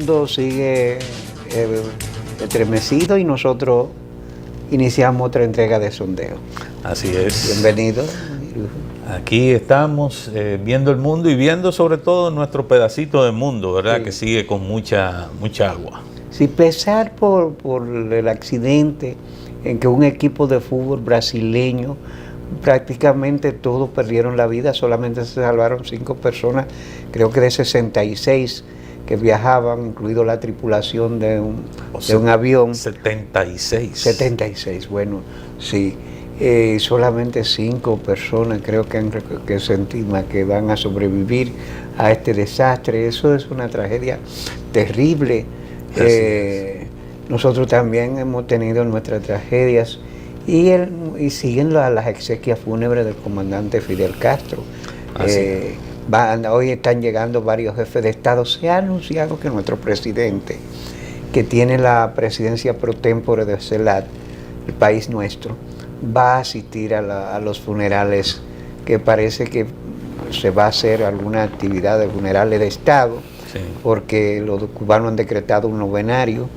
mundo sigue estremecido y nosotros iniciamos otra entrega de sondeo. Así es. Bienvenido. Aquí estamos viendo el mundo y viendo sobre todo nuestro pedacito de mundo, ¿verdad? Sí. Que sigue con mucha agua. Sin pesar por el accidente en que un equipo de fútbol brasileño, prácticamente todos perdieron la vida, solamente se salvaron 5 personas, creo que de 66 que viajaban, incluido la tripulación de un avión. 76. 76, bueno, sí. Solamente 5 personas creo que se estima que van a sobrevivir a este desastre. Eso es una tragedia terrible. Nosotros también hemos tenido nuestras tragedias y siguen las exequias fúnebres del comandante Fidel Castro. Hoy están llegando varios jefes de Estado. Se ha anunciado que nuestro presidente, que tiene la presidencia pro tempore de CELAC, el país nuestro, va a asistir a los funerales, que parece que se va a hacer alguna actividad de funerales de Estado, sí, porque los cubanos han decretado un novenario.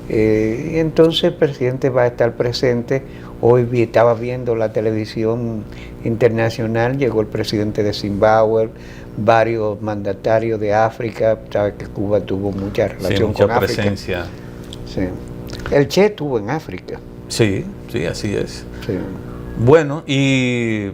Entonces el presidente va a estar presente. Hoy estaba viendo la televisión internacional, llegó el presidente de Zimbabue, varios mandatarios de África. Sabe que Cuba tuvo mucha relación con África. Presencia. Sí. El Che estuvo en África. Sí, sí, así es. Sí. Bueno, y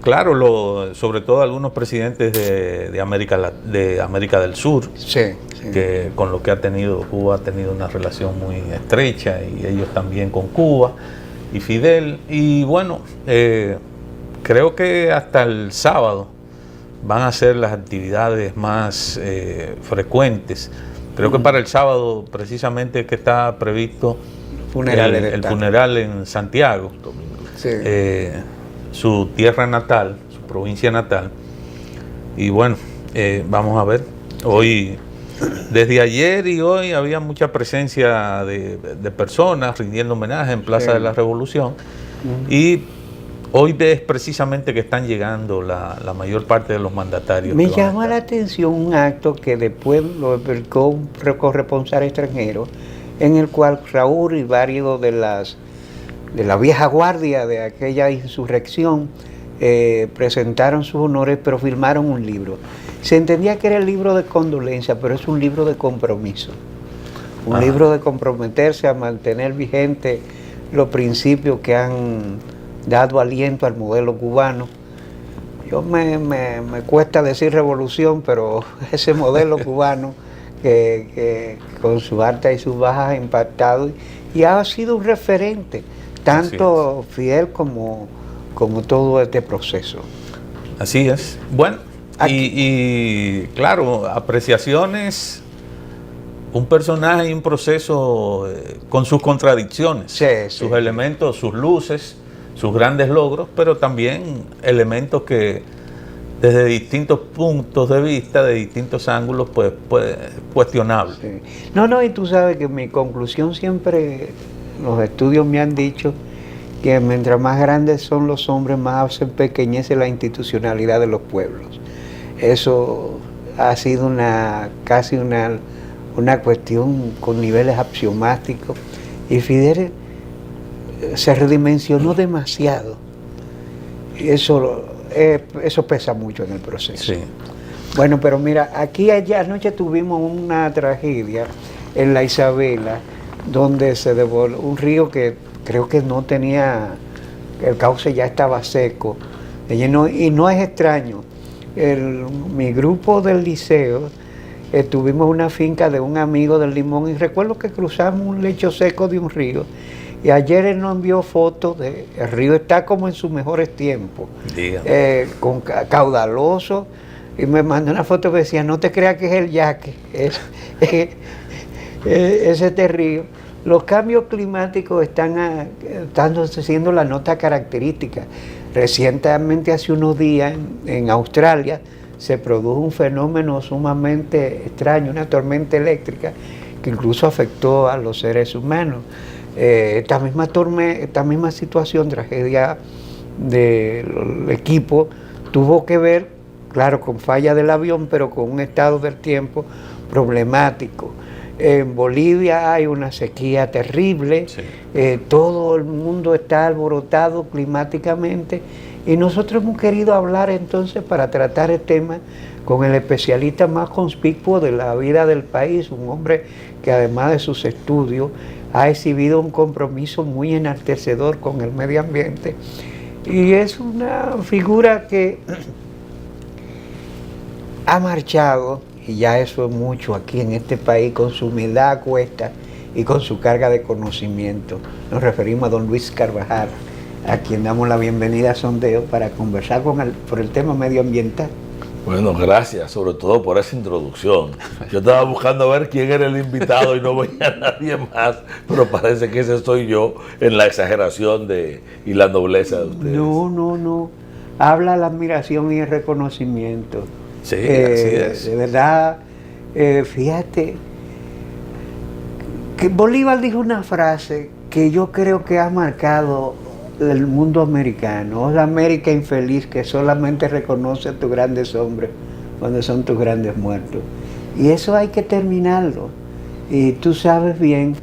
claro, sobre todo algunos presidentes de América del Sur, sí, sí, que con lo que ha tenido Cuba, ha tenido una relación muy estrecha, y ellos también con Cuba y Fidel. Y bueno, creo que hasta el sábado van a ser las actividades más frecuentes. Creo que para el sábado precisamente que está previsto el funeral en Santiago, sí, su tierra natal, su provincia natal. Y bueno, vamos a ver. Hoy, desde ayer y hoy, había mucha presencia de personas rindiendo homenaje en Plaza de la Revolución. Y hoy es precisamente que están llegando la mayor parte de los mandatarios. Me llama la atención un acto que después lo explicó un corresponsal extranjero, en el cual Raúl y varios de la vieja guardia de aquella insurrección presentaron sus honores, pero firmaron un libro. Se entendía que era el libro de condolencia, pero es un libro de compromiso. Un libro de comprometerse a mantener vigente los principios que han dado aliento al modelo cubano. Yo me cuesta decir revolución, pero ese modelo cubano que con sus altas y sus bajas ha impactado y ha sido un referente, tanto Fidel como todo este proceso. Así es. Bueno, y claro, apreciaciones, un personaje y un proceso con sus contradicciones, sus elementos, sus luces, sus grandes logros, pero también elementos que desde distintos puntos de vista, de distintos ángulos, pues cuestionables. Sí. No, y tú sabes que mi conclusión siempre, los estudios me han dicho que mientras más grandes son los hombres, más se empequeñece la institucionalidad de los pueblos. Eso ha sido casi una cuestión con niveles axiomáticos, y Fidel se redimensionó demasiado. Y eso pesa mucho en el proceso. Sí. Bueno, pero mira, anoche tuvimos una tragedia en la Isabela, donde se devolvió un río que creo que no tenía, el cauce ya estaba seco, y no es extraño. Mi grupo del liceo tuvimos una finca de un amigo del Limón, y recuerdo que cruzamos un lecho seco de un río, y ayer él nos envió fotos el río está como en sus mejores tiempos, caudaloso, y me mandó una foto que decía: no te creas que es el Yaque, es este río. Los cambios climáticos están siendo la nota característica. Recientemente, hace unos días, en Australia, se produjo un fenómeno sumamente extraño, una tormenta eléctrica, que incluso afectó a los seres humanos. Esta misma situación, tragedia del equipo, tuvo que ver, claro, con falla del avión, pero con un estado del tiempo problemático. En Bolivia hay una sequía terrible, Sí. Todo el mundo está alborotado climáticamente y nosotros hemos querido hablar entonces para tratar el tema con el especialista más conspicuo de la vida del país, un hombre que además de sus estudios ha exhibido un compromiso muy enaltecedor con el medio ambiente y es una figura que ha marchado, y ya eso es mucho aquí en este país, con su humildad a cuesta y con su carga de conocimiento. Nos referimos a don Luis Carvajal, a quien damos la bienvenida a Sondeo para conversar por el tema medioambiental. Bueno, gracias, sobre todo por esa introducción. Yo estaba buscando a ver quién era el invitado y no veía a nadie más, pero parece que ese soy yo en la exageración y la nobleza de ustedes. No. Habla la admiración y el reconocimiento. Sí, así es. De verdad, fíjate, que Bolívar dijo una frase que yo creo que ha marcado el mundo americano. Es la América infeliz que solamente reconoce a tus grandes hombres cuando son tus grandes muertos. Y eso hay que terminarlo. Y tú sabes bien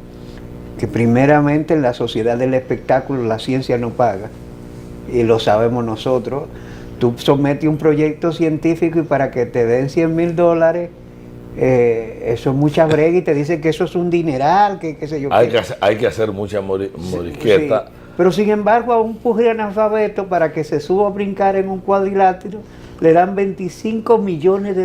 que primeramente en la sociedad del espectáculo la ciencia no paga. Y lo sabemos nosotros. Tú sometes un proyecto científico y para que te den $100,000, eso es mucha brega y te dicen que eso es un dineral, que qué sé yo. Hay que hacer mucha morisqueta. Sí. Pero sin embargo a un puje analfabeto para que se suba a brincar en un cuadrilátero le dan $25 millones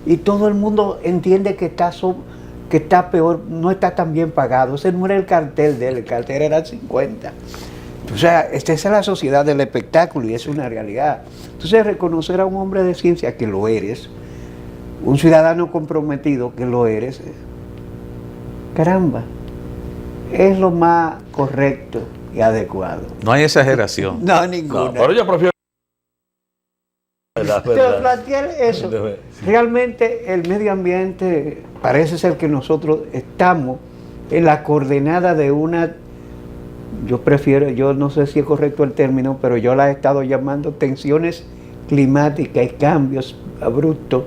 y todo el mundo entiende que está peor, no está tan bien pagado. Ese no era el cartel de él, el cartel era 50. O sea, esta es la sociedad del espectáculo y es una realidad. Entonces, reconocer a un hombre de ciencia que lo eres, un ciudadano comprometido que lo eres, caramba, es lo más correcto y adecuado. No hay exageración. No, ninguna. No, pero yo prefiero... Plantear eso. Realmente el medio ambiente parece ser que nosotros estamos en la coordenada de una... yo no sé si es correcto el término, pero yo la he estado llamando tensiones climáticas y cambios abruptos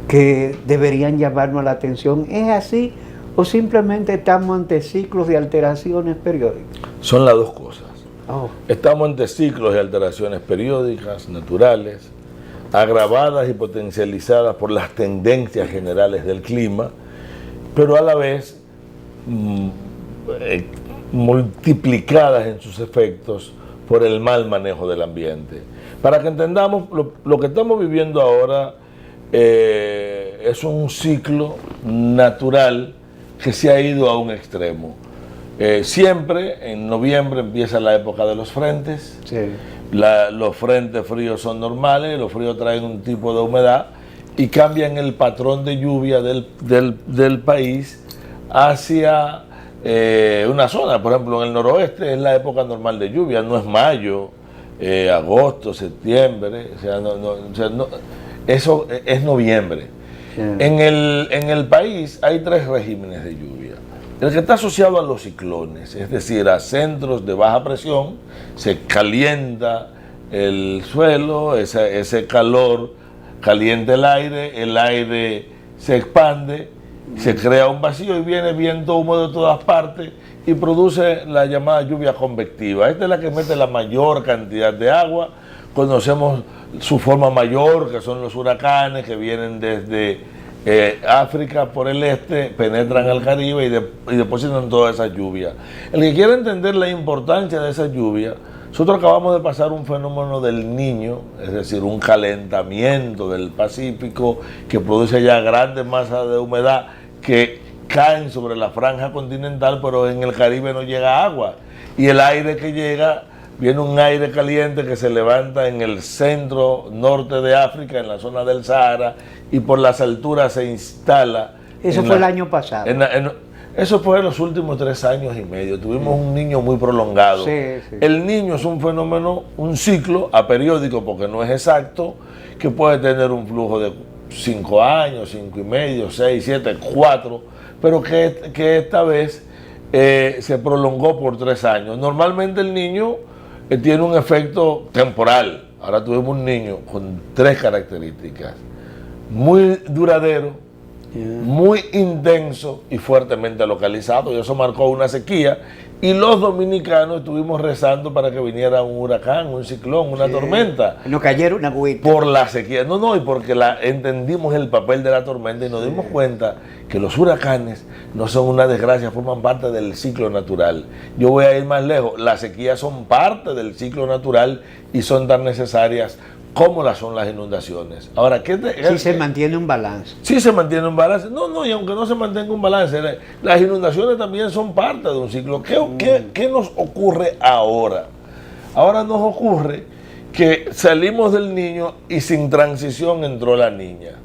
que deberían llamarnos la atención. ¿Es así o simplemente estamos ante ciclos de alteraciones periódicas? Son las dos cosas. Oh. Estamos ante ciclos de alteraciones periódicas, naturales, agravadas y potencializadas por las tendencias generales del clima, pero a la vez multiplicadas en sus efectos por el mal manejo del ambiente. Para que entendamos, lo que estamos viviendo ahora es un ciclo natural que se ha ido a un extremo. Siempre en noviembre empieza la época de los frentes. Sí. Los frentes fríos son normales, los fríos traen un tipo de humedad y cambian el patrón de lluvia del país hacia una zona. Por ejemplo, en el noroeste es la época normal de lluvia, no es mayo, agosto, septiembre, eso es noviembre. En el país hay 3 regímenes de lluvia. El que está asociado a los ciclones, es decir, a centros de baja presión, se calienta el suelo, ese calor calienta el aire se expande, se crea un vacío y viene viento húmedo de todas partes y produce la llamada lluvia convectiva. Esta es la que mete la mayor cantidad de agua. Conocemos su forma mayor, que son los huracanes que vienen desde África por el este, penetran al Caribe y depositan toda esa lluvia. El que quiera entender la importancia de esa lluvia, nosotros acabamos de pasar un fenómeno del Niño, es decir, un calentamiento del Pacífico que produce ya grandes masas de humedad que caen sobre la franja continental, pero en el Caribe no llega agua. Y el aire que llega, viene un aire caliente que se levanta en el centro norte de África, en la zona del Sahara, y por las alturas se instala. Eso fue el año pasado. Eso fue en los últimos 3 años y medio. Tuvimos un Niño muy prolongado. Sí, sí. El Niño es un fenómeno, un ciclo aperiódico, porque no es exacto, que puede tener un flujo de 5 años, 5 y medio, 6, 7, 4, pero que esta vez se prolongó por 3 años. Normalmente el Niño tiene un efecto temporal. Ahora tuvimos un Niño con 3 características: muy duradero, muy intenso y fuertemente localizado, y eso marcó una sequía, y los dominicanos estuvimos rezando para que viniera un huracán, un ciclón, una tormenta. No cayeron una agüita. Por la sequía, y porque entendimos el papel de la tormenta y nos dimos cuenta que los huracanes no son una desgracia, forman parte del ciclo natural. Yo voy a ir más lejos, las sequías son parte del ciclo natural y son tan necesarias como las son las inundaciones. Ahora, si se mantiene un balance. Sí se mantiene un balance. Y aunque no se mantenga un balance, las inundaciones también son parte de un ciclo. ¿Qué nos ocurre ahora? Ahora nos ocurre que salimos del niño y sin transición entró la niña.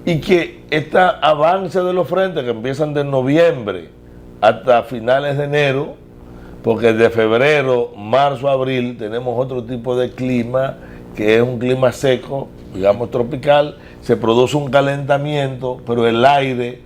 Y que este avance de los frentes que empiezan de noviembre hasta finales de enero, porque de febrero, marzo, abril tenemos otro tipo de clima, que es un clima seco, digamos tropical, se produce un calentamiento, pero el aire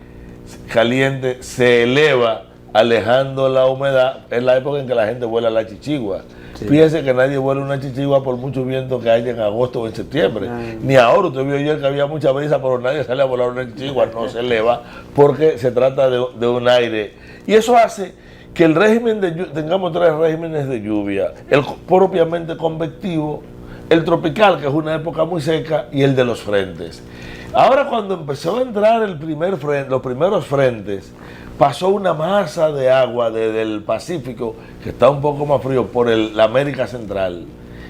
caliente se eleva alejando la humedad. Es la época en que la gente vuela la chichigua. Sí. Fíjese que nadie vuela una chichigua por mucho viento que haya en agosto o en septiembre. Ni ahora, usted vio ayer que había mucha brisa, pero nadie sale a volar una chichigua, no se eleva, porque se trata de un aire. Y eso hace que el régimen tengamos tres regímenes de lluvia: el propiamente convectivo, el tropical, que es una época muy seca, y el de los frentes. Ahora, cuando empezó a entrar los primeros frentes, pasó una masa de agua desde el Pacífico, que está un poco más frío, por la América Central.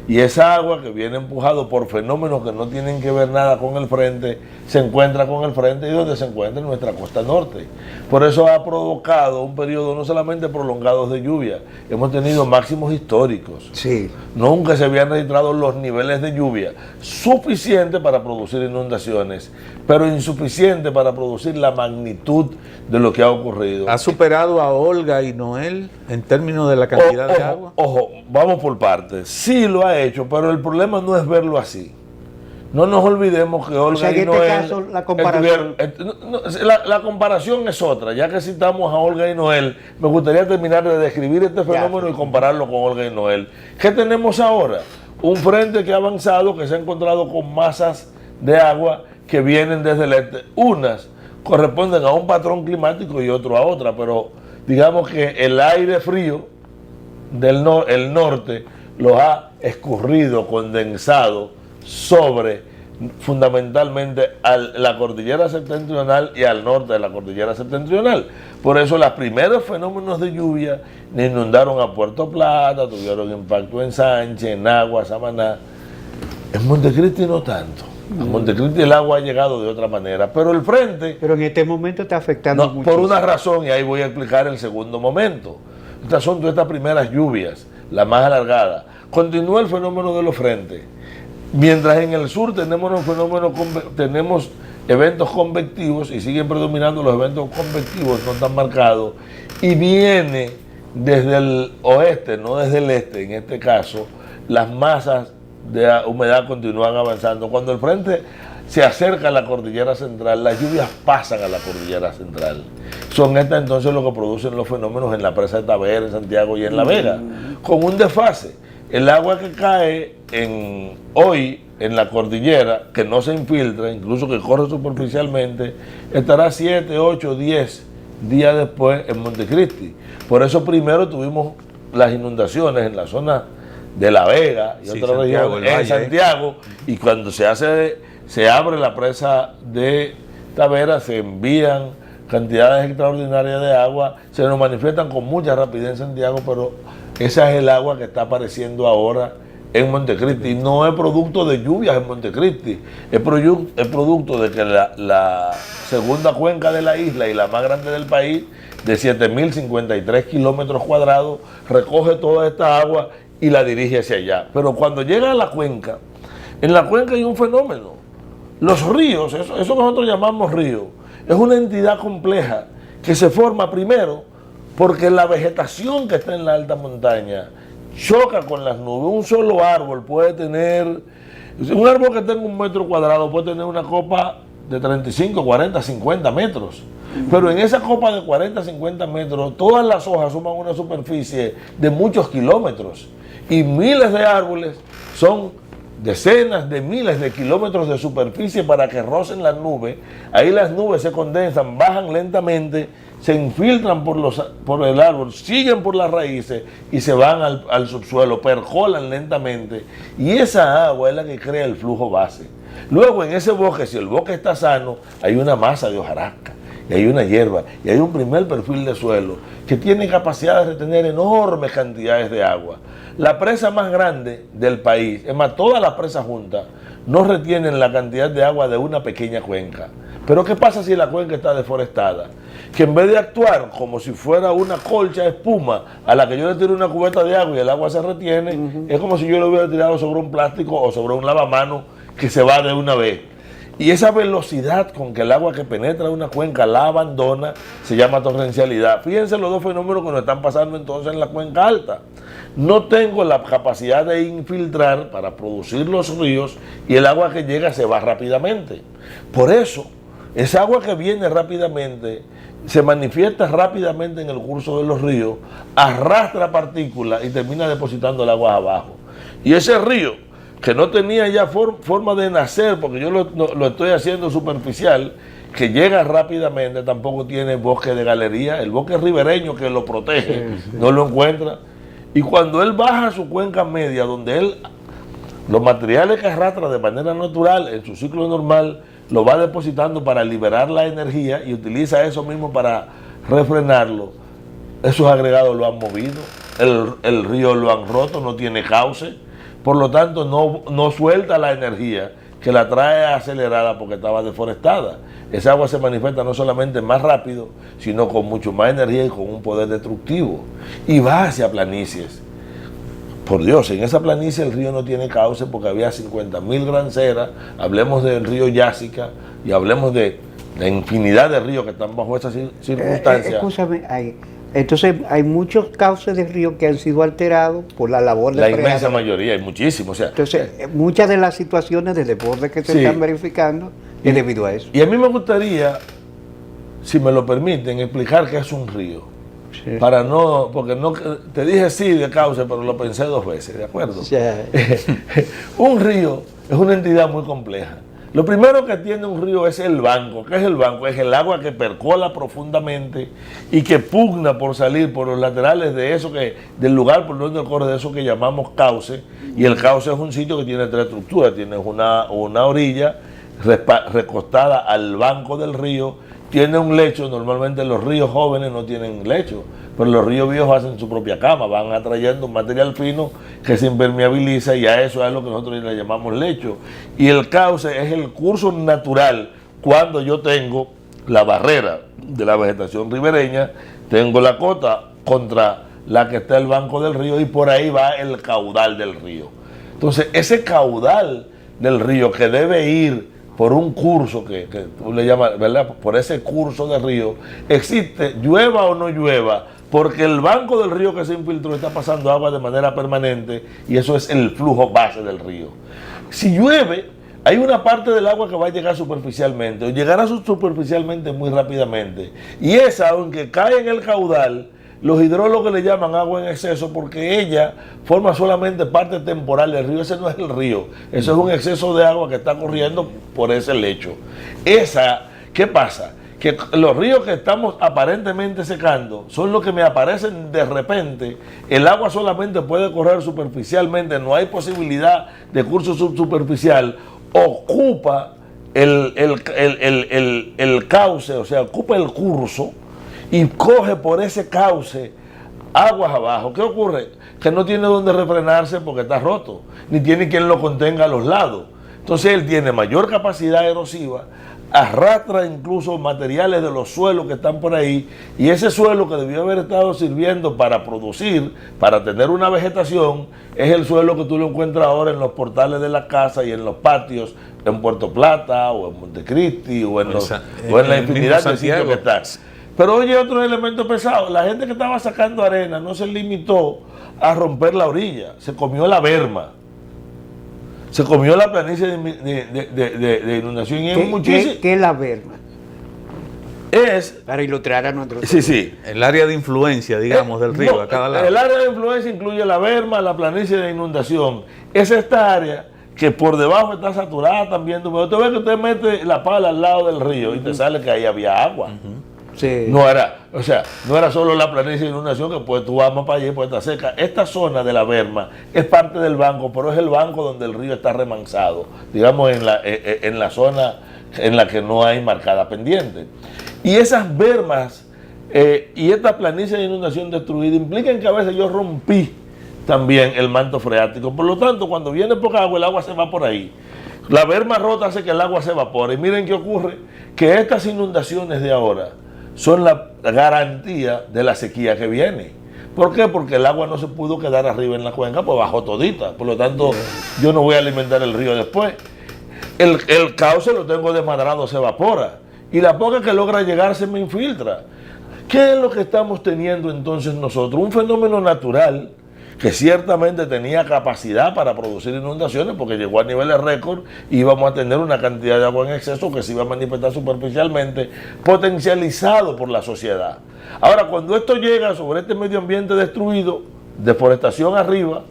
Y esa agua, que viene empujado por fenómenos que no tienen que ver nada con el frente, se encuentra con el frente, y donde se encuentra en nuestra costa norte. Por eso ha provocado un periodo no solamente prolongado de lluvia, hemos tenido máximos históricos. Sí. Nunca se habían registrado los niveles de lluvia suficientes para producir inundaciones, pero insuficiente para producir la magnitud de lo que ha ocurrido. ¿Ha superado a Olga y Noel en términos de la cantidad de agua? Ojo, vamos por partes. Sí lo ha hecho, pero el problema no es verlo así. No nos olvidemos que Olga y Noel... Caso, la comparación... La comparación es otra. Ya que citamos a Olga y Noel, me gustaría terminar de describir este fenómeno y compararlo con Olga y Noel. ¿Qué tenemos ahora? Un frente que ha avanzado, que se ha encontrado con masas de agua que vienen desde el este. Unas corresponden a un patrón climático y otro a otra, pero digamos que el aire frío del norte los ha escurrido, condensado sobre fundamentalmente a la cordillera septentrional y al norte de la cordillera septentrional. Por eso los primeros fenómenos de lluvia inundaron a Puerto Plata, tuvieron impacto en Sánchez, en Agua, Samaná. En Montecristi no tanto. A Montecristi el agua ha llegado de otra manera, pero el frente... Pero en este momento está afectando mucho. Por una razón, y ahí voy a explicar el segundo momento. Estas son todas estas primeras lluvias, las más alargadas. Continúa el fenómeno de los frentes. Mientras en el sur tenemos eventos convectivos y siguen predominando los eventos convectivos no tan marcados, y viene desde el oeste, no desde el este en este caso, las masas de humedad continúan avanzando. Cuando el frente se acerca a la cordillera central, las lluvias pasan a la cordillera central. Son estas entonces lo que producen los fenómenos en la presa de Tavera, en Santiago y en La Vega, con un desfase. El agua que cae hoy en la cordillera, que no se infiltra, incluso que corre superficialmente, estará 7, 8, 10 días después en Montecristi. Por eso primero tuvimos las inundaciones en la zona de La Vega y otras regiones, en Santiago, y cuando se abre la presa de Tavera, se envían cantidades extraordinarias de agua, se nos manifiestan con mucha rapidez en Santiago, pero esa es el agua que está apareciendo ahora en Montecristi. No es producto de lluvias en Montecristi, es producto de que la segunda cuenca de la isla y la más grande del país, de 7.053 kilómetros cuadrados, recoge toda esta agua y la dirige hacia allá. Pero cuando llega a la cuenca, en la cuenca hay un fenómeno. Los ríos, eso que nosotros llamamos río, es una entidad compleja que se forma primero porque la vegetación que está en la alta montaña choca con las nubes. Un solo árbol puede tener, un árbol que tenga 1 metro cuadrado puede tener una copa de 35, 40, 50 metros. Pero en esa copa de 40, 50 metros, todas las hojas suman una superficie de muchos kilómetros. Y miles de árboles son decenas de miles de kilómetros de superficie para que rocen las nubes. Ahí las nubes se condensan, bajan lentamente, se infiltran por el árbol, siguen por las raíces y se van al subsuelo, percolan lentamente. Y esa agua es la que crea el flujo base. Luego en ese bosque, si el bosque está sano, hay una masa de hojarasca, y hay una hierba, y hay un primer perfil de suelo que tiene capacidad de retener enormes cantidades de agua. La presa más grande del país, es más, todas las presas juntas, no retienen la cantidad de agua de una pequeña cuenca. Pero ¿qué pasa si la cuenca está deforestada? Que en vez de actuar como si fuera una colcha de espuma a la que yo le tiro una cubeta de agua y el agua se retiene, es como si yo lo hubiera tirado sobre un plástico o sobre un lavamanos que se va de una vez. Y esa velocidad con que el agua que penetra una cuenca la abandona se llama torrencialidad. Fíjense los dos fenómenos que nos están pasando entonces en la cuenca alta. No tengo la capacidad de infiltrar para producir los ríos y el agua que llega se va rápidamente. Por eso, esa agua que viene rápidamente se manifiesta rápidamente en el curso de los ríos, arrastra partículas y termina depositando el agua abajo. Y ese río, que no tenía ya forma de nacer, porque yo lo estoy haciendo superficial, que llega rápidamente, tampoco tiene bosque de galería, el bosque ribereño que lo protege, no lo encuentra. Y cuando él baja a su cuenca media, donde los materiales que arrastra de manera natural en su ciclo normal, lo va depositando para liberar la energía y utiliza eso mismo para refrenarlo, esos agregados lo han movido, el río lo han roto, no tiene cauce. Por lo tanto, no suelta la energía que la trae acelerada porque estaba deforestada. Esa agua se manifiesta no solamente más rápido, sino con mucho más energía y con un poder destructivo. Y va hacia planicies. Por Dios, en esa planicie el río no tiene cauce porque había 50.000 granceras. Hablemos del río Yásica y hablemos de la infinidad de ríos que están bajo esas circunstancias. Escúchame, entonces hay muchos cauces de río que han sido alterados por la labor de la inmensa mayoría, hay muchísimos. O sea, entonces, muchas de las situaciones de desborde que se están verificando es debido a eso. Y a mí me gustaría, si me lo permiten, explicar qué es un río. Sí. Para no, porque no te dije sí de cauce, pero lo pensé 2 veces, ¿de acuerdo? Sí. Un río es una entidad muy compleja. Lo primero que tiene un río es el banco. ¿Qué es el banco? Es el agua que percola profundamente y que pugna por salir por los laterales de eso del lugar por donde corre, de eso que llamamos cauce. Y el cauce es un sitio que tiene 3 estructuras. Tienes una orilla recostada al banco del río, tiene un lecho. Normalmente los ríos jóvenes no tienen lecho, pero los ríos viejos hacen su propia cama, van atrayendo un material fino que se impermeabiliza y a eso es lo que nosotros le llamamos lecho. Y el cauce es el curso natural cuando yo tengo la barrera de la vegetación ribereña, tengo la cota contra la que está el banco del río y por ahí va el caudal del río. Entonces ese caudal del río que debe ir por un curso que tú le llamas, ¿verdad? Por ese curso de río, existe, llueva o no llueva, porque el banco del río que se infiltró está pasando agua de manera permanente y eso es el flujo base del río. Si llueve, hay una parte del agua que va a llegar superficialmente o llegará superficialmente muy rápidamente y esa, aunque cae en el caudal, los hidrólogos le llaman agua en exceso porque ella forma solamente parte temporal del río. Ese no es el río, eso es un exceso de agua que está corriendo por ese lecho. ¿Qué pasa? Que los ríos que estamos aparentemente secando son los que me aparecen de repente. El agua solamente puede correr superficialmente, no hay posibilidad de curso subsuperficial. Ocupa el cauce, o sea, ocupa el curso y coge por ese cauce aguas abajo. ¿Qué ocurre? Que no tiene donde refrenarse porque está roto, ni tiene quien lo contenga a los lados. Entonces él tiene mayor capacidad erosiva, arrastra incluso materiales de los suelos que están por ahí, y ese suelo que debió haber estado sirviendo para producir, para tener una vegetación, es el suelo que tú lo encuentras ahora en los portales de la casa y en los patios en Puerto Plata o en Montecristi o en la infinidad de sitios que están. Pero oye, otro elemento pesado, la gente que estaba sacando arena no se limitó a romper la orilla, se comió la berma, se comió la planicie de inundación. Y ¿Qué es la berma? Es, para ilustrar a nuestros... Sí. El área de influencia, digamos, del río, a cada lado. El área de influencia incluye la berma, la planicie de inundación. Es esta área que por debajo está saturada también. Usted ve que usted mete la pala al lado del río y te sale que ahí había agua. Sí. No era solo la planicie de inundación, que pues tú vas más para allá y pues está seca. Esta zona de la berma es parte del banco, pero es el banco donde el río está remansado, digamos en la zona en la que no hay marcada pendiente. Y esas bermas y esta planicie de inundación destruida implican que a veces yo rompí también el manto freático. Por lo tanto, cuando viene poca agua, el agua se va por ahí. La berma rota hace que el agua se evapore. Y miren qué ocurre, que estas inundaciones de ahora son la garantía de la sequía que viene. ¿Por qué? Porque el agua no se pudo quedar arriba en la cuenca, pues bajó todita. Por lo tanto, yo no voy a alimentar el río después. El cauce lo tengo desmadrado, se evapora. Y la poca que logra llegar se me infiltra. ¿Qué es lo que estamos teniendo entonces nosotros? Un fenómeno natural que ciertamente tenía capacidad para producir inundaciones porque llegó a niveles récord y íbamos a tener una cantidad de agua en exceso que se iba a manifestar superficialmente, potencializado por la sociedad. Ahora, cuando esto llega sobre este medio ambiente destruido, deforestación arriba,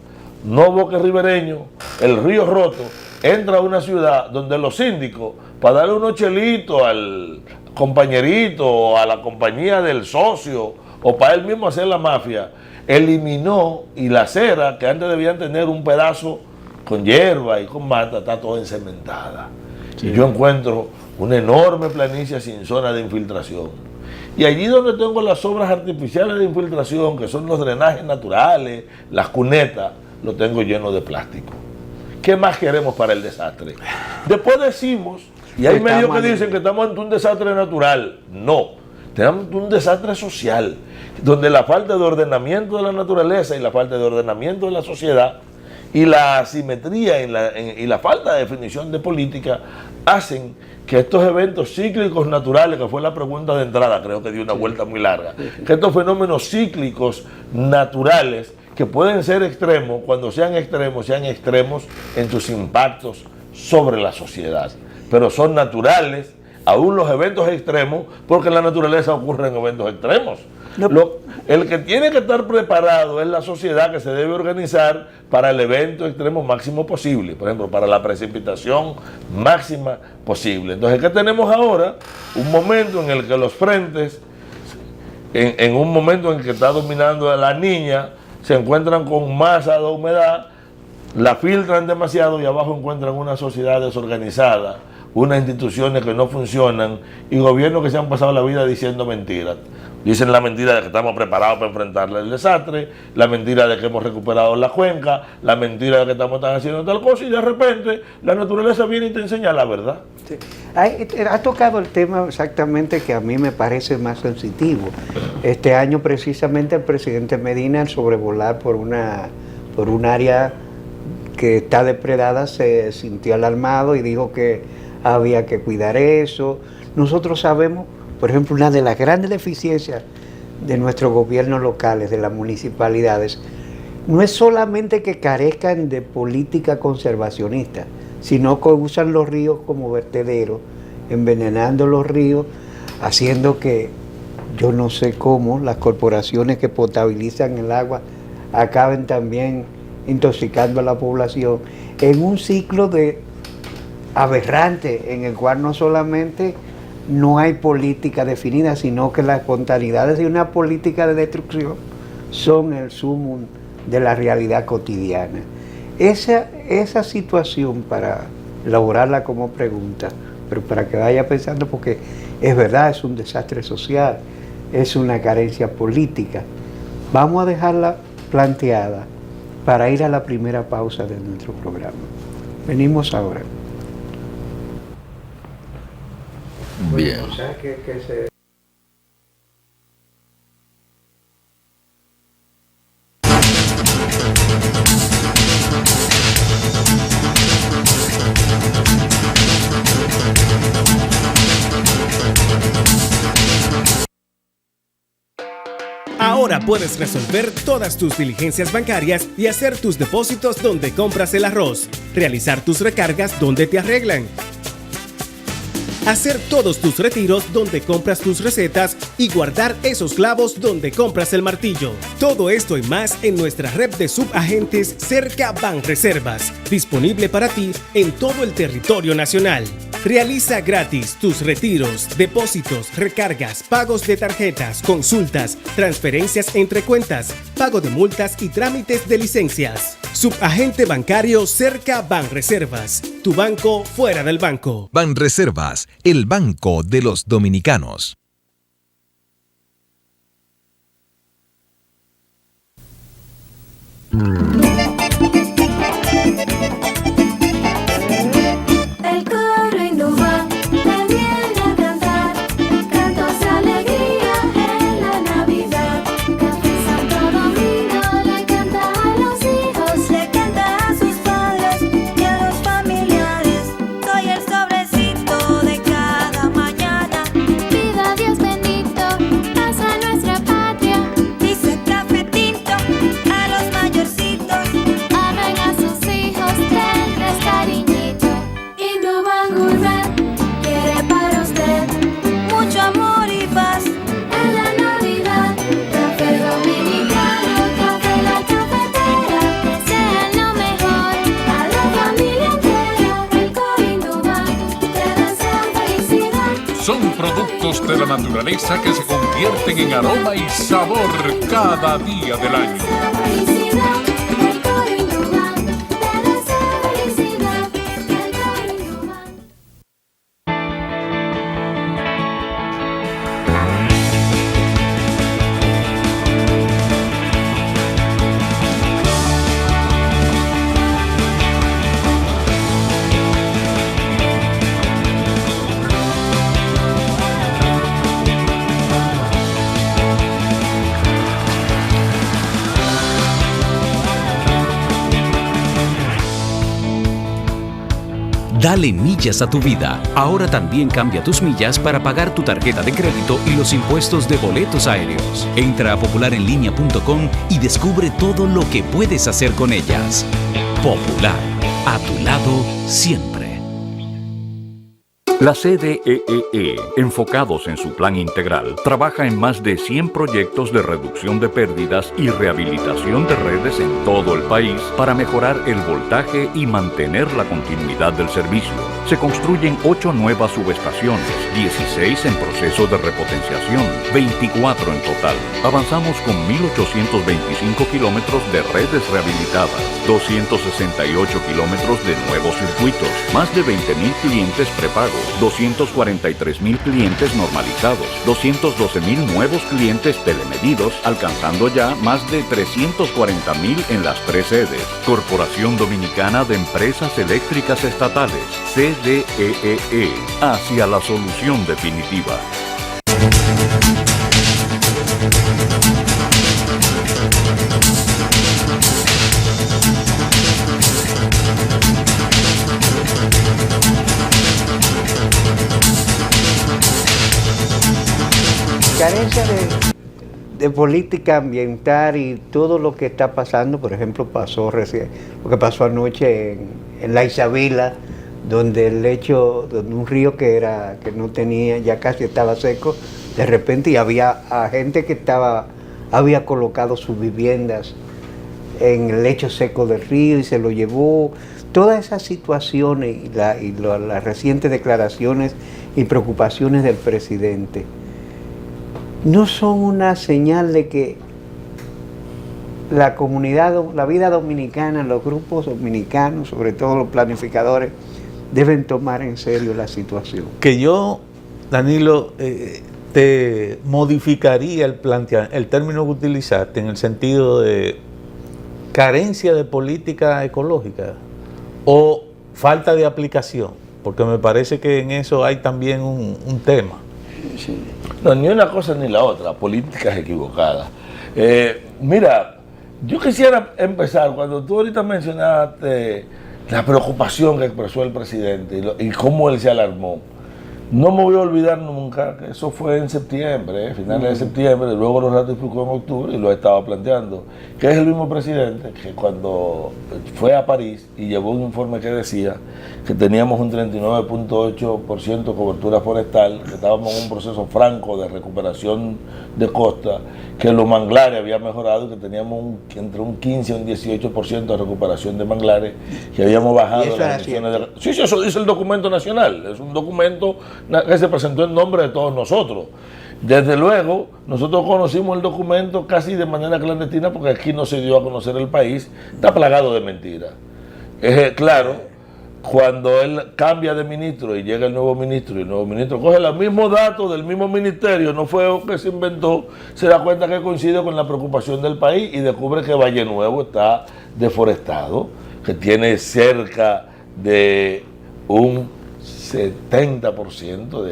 no bosque ribereño, el río roto, entra a una ciudad donde los síndicos, para darle unos chelitos al compañerito o a la compañía del socio o para él mismo hacer la mafia, eliminó, y la acera que antes debían tener un pedazo con hierba y con mata, está toda encementada. Sí. Y yo encuentro una enorme planicie sin zona de infiltración. Y allí donde tengo las obras artificiales de infiltración, que son los drenajes naturales, las cunetas, lo tengo lleno de plástico. ¿Qué más queremos para el desastre? Después decimos, y hay medios que dicen que estamos ante un desastre natural. No, tenemos un desastre social, donde la falta de ordenamiento de la naturaleza y la falta de ordenamiento de la sociedad y la asimetría y la falta de definición de política hacen que estos eventos cíclicos naturales, que fue la pregunta de entrada, creo que dio una vuelta muy larga, que estos fenómenos cíclicos naturales, que pueden ser extremos, cuando sean extremos en sus impactos sobre la sociedad, pero son naturales, aún los eventos extremos, porque en la naturaleza ocurren eventos extremos. El que tiene que estar preparado es la sociedad, que se debe organizar para el evento extremo máximo posible, por ejemplo, para la precipitación máxima posible. Entonces, ¿qué tenemos ahora? Un momento en el que los frentes, en un momento en que está dominando la niña, se encuentran con masa de humedad, la filtran demasiado y abajo encuentran una sociedad desorganizada, unas instituciones que no funcionan y gobiernos que se han pasado la vida diciendo mentiras. Dicen la mentira de que estamos preparados para enfrentar el desastre, la mentira de que hemos recuperado la cuenca, la mentira de que estamos haciendo tal cosa, y de repente la naturaleza viene y te enseña la verdad. Sí. Ha tocado el tema exactamente que a mí me parece más sensitivo. Este año precisamente el presidente Medina, al sobrevolar por un área que está depredada, se sintió alarmado y dijo que había que cuidar eso. Nosotros sabemos, por ejemplo, una de las grandes deficiencias de nuestros gobiernos locales, de las municipalidades, no es solamente que carezcan de política conservacionista, sino que usan los ríos como vertederos, envenenando los ríos, haciendo que, yo no sé cómo, las corporaciones que potabilizan el agua acaben también intoxicando a la población, en un ciclo de aberrante en el cual no solamente no hay política definida, sino que las contrariedades de una política de destrucción son el sumum de la realidad cotidiana. Esa situación, para elaborarla como pregunta, pero para que vaya pensando, porque es verdad, es un desastre social, es una carencia política. Vamos a dejarla planteada para ir a la primera pausa de nuestro programa. Venimos ahora. Bien. O sea, que se... Ahora puedes resolver todas tus diligencias bancarias y hacer tus depósitos donde compras el arroz, realizar tus recargas donde te arreglan, hacer todos tus retiros donde compras tus recetas y guardar esos clavos donde compras el martillo. Todo esto y más en nuestra red de subagentes Cerca Banreservas, disponible para ti en todo el territorio nacional. Realiza gratis tus retiros, depósitos, recargas, pagos de tarjetas, consultas, transferencias entre cuentas, pago de multas y trámites de licencias. Subagente bancario Cerca Banreservas, tu banco fuera del banco. Banreservas, el banco de los dominicanos. Productos de la naturaleza que se convierten en aroma y sabor cada día del año. Dale millas a tu vida. Ahora también cambia tus millas para pagar tu tarjeta de crédito y los impuestos de boletos aéreos. Entra a popularenlinea.com y descubre todo lo que puedes hacer con ellas. Popular, a tu lado siempre. La CDEE, enfocados en su plan integral, trabaja en más de 100 proyectos de reducción de pérdidas y rehabilitación de redes en todo el país para mejorar el voltaje y mantener la continuidad del servicio. Se construyen 8 nuevas subestaciones, 16 en proceso de repotenciación, 24 en total. Avanzamos con 1.825 kilómetros de redes rehabilitadas, 268 kilómetros de nuevos circuitos, más de 20.000 clientes prepagos, 243.000 clientes normalizados, 212.000 nuevos clientes telemedidos, alcanzando ya más de 340.000 en las 3 sedes. Corporación Dominicana de Empresas Eléctricas Estatales, CDEE, hacia la solución definitiva. Carencia de política ambiental y todo lo que está pasando, por ejemplo, lo que pasó anoche en La Isabela, donde donde un río que no tenía, ya casi estaba seco, de repente y había gente que había colocado sus viviendas en el lecho seco del río y se lo llevó. Todas esas situaciones y las recientes declaraciones y preocupaciones del presidente no son una señal de que la comunidad, la vida dominicana, los grupos dominicanos, sobre todo los planificadores, deben tomar en serio la situación. Que yo, Danilo, te modificaría el término que utilizaste en el sentido de carencia de política ecológica o falta de aplicación, porque me parece que en eso hay también un tema. Sí. No, ni una cosa ni la otra, políticas equivocadas. Mira, yo quisiera empezar, cuando tú ahorita mencionaste la preocupación que expresó el presidente y cómo él se alarmó, No me voy a olvidar nunca que eso fue en septiembre, finales de septiembre, luego lo ratificó en octubre y lo estaba planteando, que es el mismo presidente que cuando fue a París y llevó un informe que decía que teníamos un 39.8% de cobertura forestal, que estábamos en un proceso franco de recuperación de costa, que los manglares habían mejorado, que teníamos entre un 15 y un 18% de recuperación de manglares, que habíamos bajado las emisiones de... Sí, eso dice el documento nacional, es un documento que se presentó en nombre de todos nosotros. Desde luego, nosotros conocimos el documento casi de manera clandestina porque aquí no se dio a conocer el país, está plagado de mentiras. Claro, cuando él cambia de ministro y llega el nuevo ministro y el nuevo ministro coge los mismos datos del mismo ministerio, no fue que se inventó, se da cuenta que coincide con la preocupación del país y descubre que Valle Nuevo está deforestado, que tiene cerca de un 70%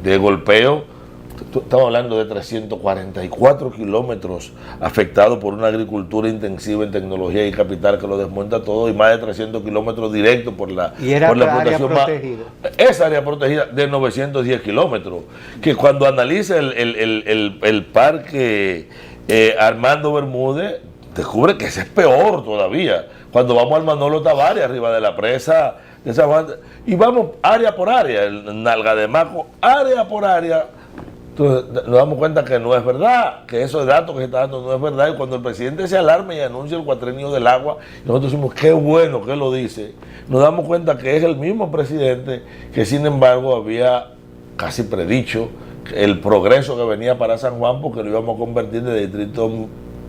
de golpeo. Estamos hablando de 344 kilómetros afectados por una agricultura intensiva en tecnología y capital que lo desmonta todo, y más de 300 kilómetros directos por la área protegida. Esa área protegida de 910 kilómetros, que cuando analiza el parque Armando Bermúdez, descubre que ese es peor todavía. Cuando vamos al Manolo Tavares, arriba de la presa, y vamos área por área, el Nalga de Maco, área por área. Entonces nos damos cuenta que no es verdad, que esos datos que se están dando no es verdad, y cuando el presidente se alarma y anuncia el cuatrenio del agua, nosotros decimos qué bueno que lo dice, nos damos cuenta que es el mismo presidente que sin embargo había casi predicho el progreso que venía para San Juan, porque lo íbamos a convertir de distrito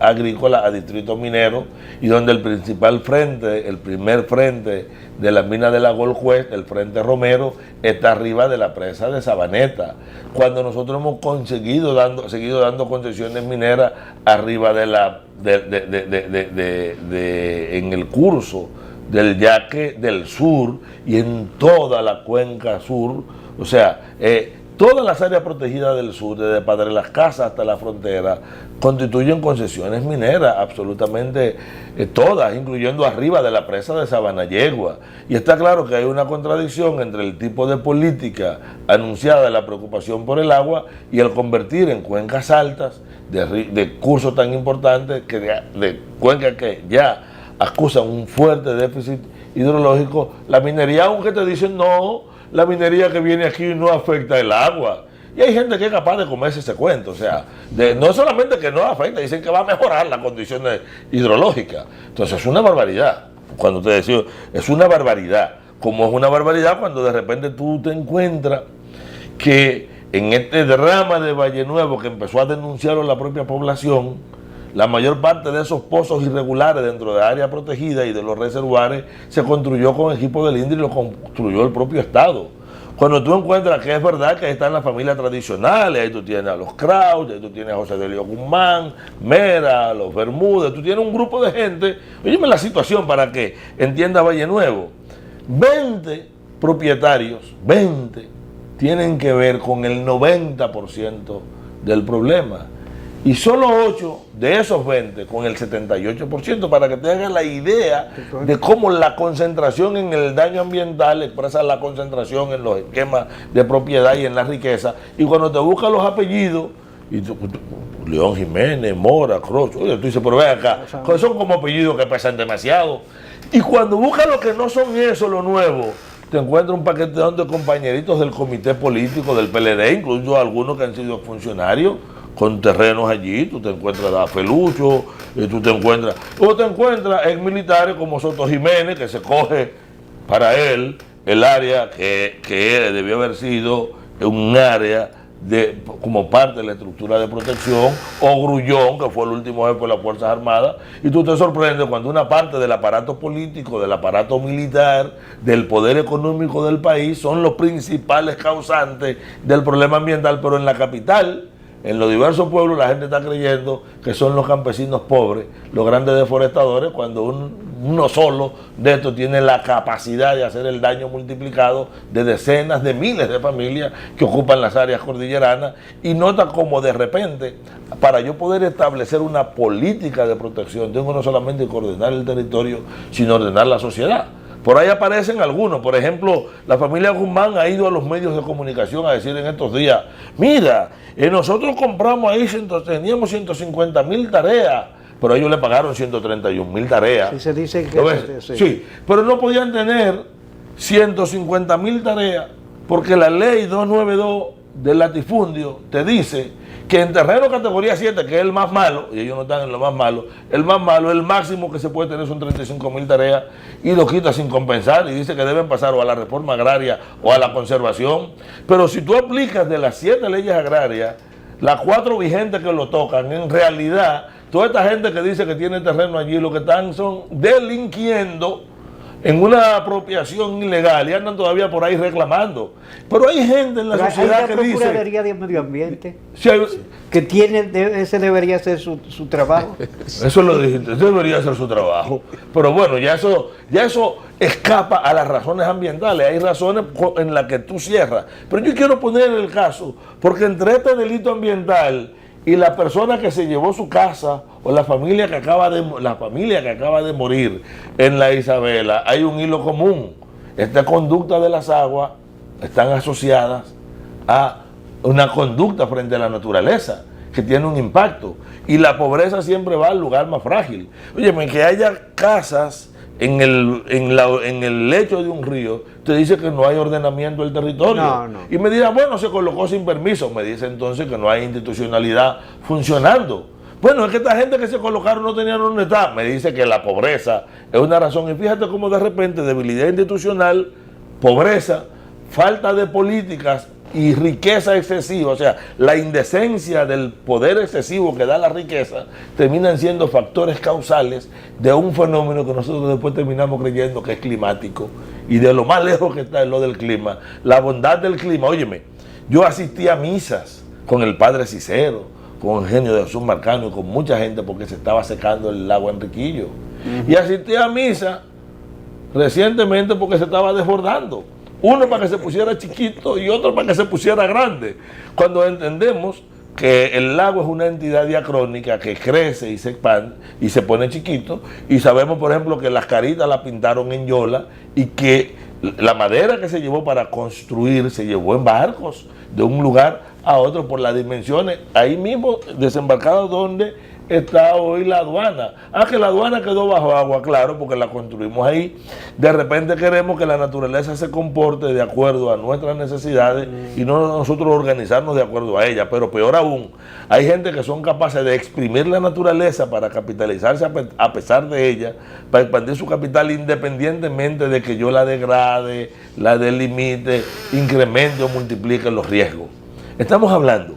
agrícola a distrito minero, y donde el principal frente, el primer frente de la mina de la Gold Quest, el frente Romero, está arriba de la presa de Sabaneta. Cuando nosotros hemos seguido dando concesiones mineras arriba en el curso del Yaque del Sur y en toda la cuenca sur, o sea, todas las áreas protegidas del sur, desde Padre Las Casas hasta la frontera, constituyen concesiones mineras, absolutamente todas, incluyendo arriba de la presa de Sabanayegua. Y está claro que hay una contradicción entre el tipo de política anunciada de la preocupación por el agua y el convertir en cuencas altas de cursos tan importantes, de cuencas que ya acusan un fuerte déficit hidrológico, la minería, aunque te dicen no, la minería que viene aquí no afecta el agua. Y hay gente que es capaz de comerse ese cuento, o sea, no solamente que no afecta, dicen que va a mejorar las condiciones hidrológicas. Entonces es una barbaridad, cuando te decía, es una barbaridad, como es una barbaridad cuando de repente tú te encuentras que en este drama de Valle Nuevo que empezó a denunciarlo la propia población, la mayor parte de esos pozos irregulares dentro de área protegida y de los reservoires se construyó con equipo del INDRI y lo construyó el propio Estado. Cuando tú encuentras que es verdad que ahí están las familias tradicionales, ahí tú tienes a los Kraus, ahí tú tienes a José Delio Guzmán, Mera, los Bermúdez, tú tienes un grupo de gente. Óyeme la situación para que entienda Valle Nuevo. 20 propietarios, 20, tienen que ver con el 90% del problema. Y solo 8 de esos 20 con el 78%, para que tengan la idea de cómo la concentración en el daño ambiental expresa la concentración en los esquemas de propiedad y en la riqueza. Y cuando te buscan los apellidos, y León Jiménez, Mora, Crocho, oye, tú dices, pero ven acá, son como apellidos que pesan demasiado. Y cuando buscan lo que no son eso, lo nuevo, te encuentras un paquetón de compañeritos del comité político del PLD, incluso algunos que han sido funcionarios, con terrenos allí. Tú te encuentras a Felucho, y tú te encuentras en militares como Soto Jiménez, que se coge para él el área que debió haber sido un área como parte de la estructura de protección, o Grullón, que fue el último jefe de las Fuerzas Armadas, y tú te sorprendes cuando una parte del aparato político, del aparato militar, del poder económico del país son los principales causantes del problema ambiental, pero en la capital, en los diversos pueblos, la gente está creyendo que son los campesinos pobres, los grandes deforestadores, cuando uno solo de estos tiene la capacidad de hacer el daño multiplicado de decenas de miles de familias que ocupan las áreas cordilleranas. Y nota como de repente, para yo poder establecer una política de protección, tengo no solamente que ordenar el territorio, sino ordenar la sociedad. Por ahí aparecen algunos. Por ejemplo, la familia Guzmán ha ido a los medios de comunicación a decir en estos días, mira, nosotros compramos ahí, teníamos 150,000 tareas, pero ellos le pagaron 131,000 tareas. Sí, se dice que... Sí, pero no podían tener 150,000 tareas porque la ley 292 del latifundio te dice que en terreno categoría 7, que es el más malo, y ellos no están en lo más malo, el máximo que se puede tener son 35,000 tareas y lo quita sin compensar y dice que deben pasar o a la reforma agraria o a la conservación. Pero si tú aplicas de las 7 leyes agrarias, las 4 vigentes que lo tocan, en realidad, toda esta gente que dice que tiene terreno allí, lo que están son delinquiendo en una apropiación ilegal y andan todavía por ahí reclamando. Pero hay gente en la sociedad que dice... Hay la Procuraduría de Medio Ambiente, que tiene, ese debería ser su trabajo. Eso lo dijiste, ese debería ser su trabajo. Pero bueno, ya eso escapa a las razones ambientales. Hay razones en las que tú cierras. Pero yo quiero poner el caso, porque entre este delito ambiental y la persona que se llevó su casa o la familia que acaba de morir en la Isabela, hay un hilo común. Esta conducta de las aguas están asociadas a una conducta frente a la naturaleza que tiene un impacto, y la pobreza siempre va al lugar más frágil. Óyeme, que haya casas en el lecho de un río, te dice que no hay ordenamiento del territorio. No. Y me dirá, bueno, se colocó sin permiso. Me dice entonces que no hay institucionalidad funcionando. Bueno, es que esta gente que se colocaron no tenían dónde estar. Me dice que la pobreza es una razón. Y fíjate cómo de repente debilidad institucional, pobreza, falta de políticas y riqueza excesiva, o sea, la indecencia del poder excesivo que da la riqueza, terminan siendo factores causales de un fenómeno que nosotros después terminamos creyendo que es climático. Y de lo más lejos que está es lo del clima, la bondad del clima. Óyeme, yo asistí a misas con el padre Cicero, con Eugenio de Jesús Marcano y con mucha gente porque se estaba secando el lago Enriquillo. Y asistí a misa recientemente porque se estaba desbordando. Uno para que se pusiera chiquito y otro para que se pusiera grande. Cuando entendemos que el lago es una entidad diacrónica que crece y se expande y se pone chiquito, y sabemos, por ejemplo, que las caritas las pintaron en yola y que la madera que se llevó para construir se llevó en barcos de un lugar a otro por las dimensiones, ahí mismo desembarcado donde está hoy la aduana. Que la aduana quedó bajo agua, claro, porque la construimos ahí. De repente queremos que la naturaleza se comporte de acuerdo a nuestras necesidades y no nosotros organizarnos de acuerdo a ella. Pero peor aún, hay gente que son capaces de exprimir la naturaleza para capitalizarse a pesar de ella, para expandir su capital independientemente de que yo la degrade, la delimite, incremente o multiplique los riesgos. Estamos hablando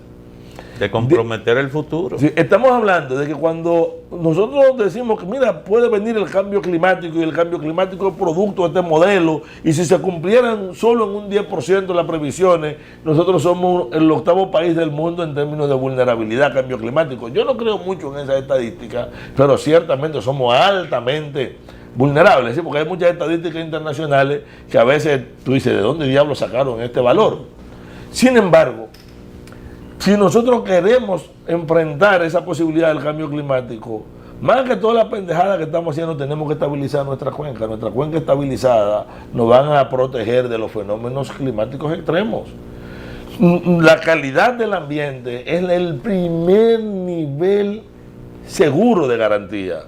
de comprometer el futuro. Sí, estamos hablando de que cuando nosotros decimos que mira, puede venir el cambio climático y el cambio climático es producto de este modelo, y si se cumplieran solo en un 10% las previsiones, nosotros somos el 8º país del mundo en términos de vulnerabilidad al cambio climático. Yo no creo mucho en esa estadística, pero ciertamente somos altamente vulnerables, ¿sí? Porque hay muchas estadísticas internacionales que a veces tú dices, ¿de dónde diablos sacaron este valor? Sin embargo, si nosotros queremos enfrentar esa posibilidad del cambio climático, más que toda la pendejada que estamos haciendo, tenemos que estabilizar nuestra cuenca. Nuestra cuenca estabilizada nos van a proteger de los fenómenos climáticos extremos. La calidad del ambiente es el primer nivel seguro de garantía.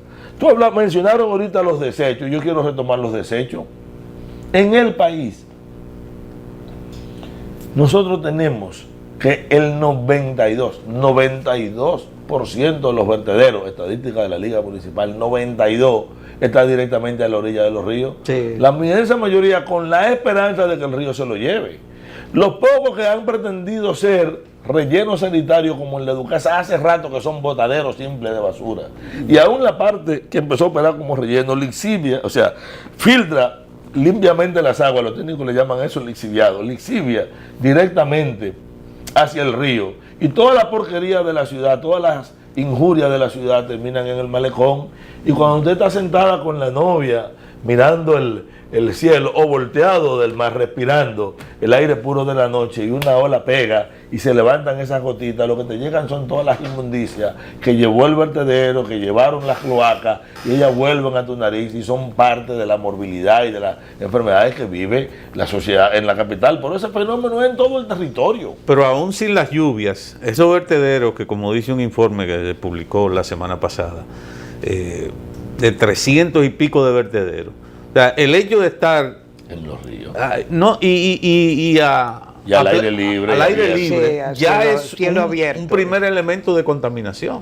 Mencionaron ahorita los desechos, yo quiero retomar los desechos. En el país, nosotros tenemos que el 92% de los vertederos, estadística de la Liga Municipal, 92% está directamente a la orilla de los ríos. Sí. La inmensa mayoría con la esperanza de que el río se lo lleve. Los pocos que han pretendido ser rellenos sanitarios como el de Ducasa, hace rato que son botaderos simples de basura. Y aún la parte que empezó a operar como relleno, lixivia, o sea, filtra limpiamente las aguas, los técnicos le llaman eso lixiviado, lixivia directamente hacia el río, y toda la porquería de la ciudad, todas las injurias de la ciudad terminan en el malecón. Y cuando usted está sentada con la novia mirando el cielo o volteado del mar, respirando el aire puro de la noche y una ola pega y se levantan esas gotitas, lo que te llegan son todas las inmundicias que llevó el vertedero, que llevaron las cloacas y ellas vuelven a tu nariz y son parte de la morbilidad y de las enfermedades que vive la sociedad en la capital. Por ese fenómeno es en todo el territorio. Pero aún sin las lluvias, esos vertederos que, como dice un informe que se publicó la semana pasada, de 300 y pico de vertederos, o sea, el hecho de estar en los ríos y al aire libre, sí, ya es un primer elemento de contaminación.